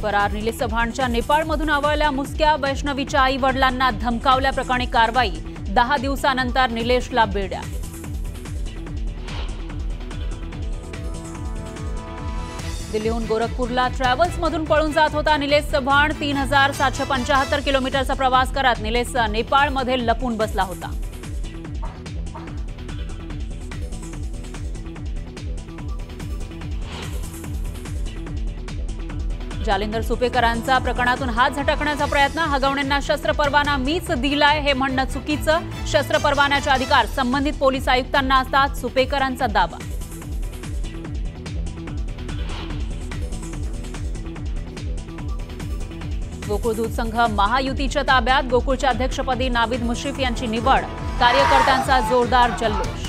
फरार निलेश चव्हाणच्या नेपाळमधून आवळल्या मुसक्या वैष्णवीच्या आई वडिलांना धमकावल्याप्रकरणी कारवाई 10 दिवसानंतर निलेशला बेड्या. दिल्लीहून गोरखपूरला ट्रॅव्हल्समधून पळून जात होता निलेश चव्हाण. 3775 किलोमीटरचा प्रवास करत निलेश नेपाळमध्ये लपून बसला होता. जालिंदर सुपेकरांचा प्रकरणातून हात झटकण्याचा प्रयत्न. हगवणेंना शस्त्र परवाना मीच दिलाय हे म्हणणं चुकीचं. शस्त्र परवान्याचे अधिकार संबंधित पोलीस आयुक्तांना असतात, सुपेकरांचा दावा. गोकुळ दूध संघ महायुतीच्या ताब्यात. गोकुळच्या अध्यक्षपदी नावीद मुश्रीफ यांची निवड. कार्यकर्त्यांचा जोरदार जल्लोष.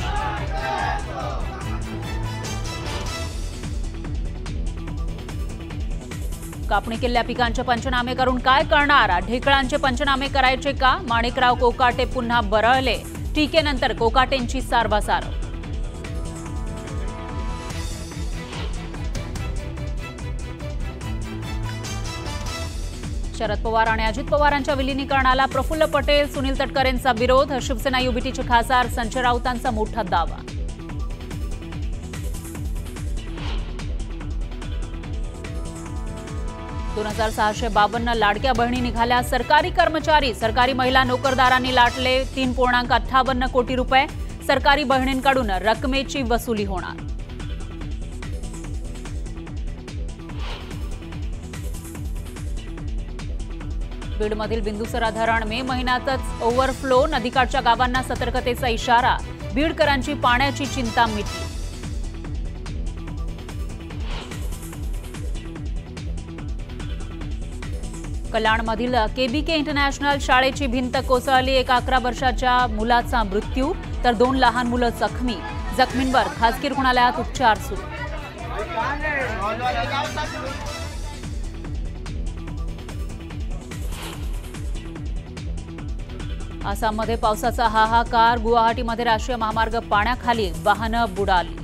कापणी केलेल्या पिकांचे पंचनामे करून काय करणार? ढेकळांचे पंचनामे करायचे का? माणिकराव कोकाटे पुन्हा बरळले. टीकेनंतर कोकाटेंची सारवासारव. शरद पवार आणि अजित पवारांच्या विलीनीकरणाला प्रफुल्ल पटेल, सुनील तटकरेंचा विरोध. शिवसेना युबीटीचे खासदार संजय राऊतांचा मोठा दावा. हजार 652 लाडक्या बहिणी निघाल्या सरकारी कर्मचारी. सरकारी महिला नोकरदारांनी लाटले 3.58 कोटी रुपये. सरकारी बहिणींकडून रकमेची वसुली होणार. बीडमधील बिंदुसरा धरण मे महिन्यातच ओव्हरफ्लो. नदीकाठच्या गावांना सतर्कतेचा इशारा. बीडकरांची पाण्याची चिंता मिटली. कल्याणमधील केबीके इंटरनॅशनल शाळेची भिंत कोसळली. एका 11 वर्षाच्या मुलाचा मृत्यू तर 2 लहान मुलं जखमी. जखमींवर खासगी रुग्णालयात उपचार सुरू. आसाममध्ये पावसाचा हाहाकार. गुवाहाटीमध्ये राष्ट्रीय महामार्ग पाण्याखाली. वाहनं बुडाली.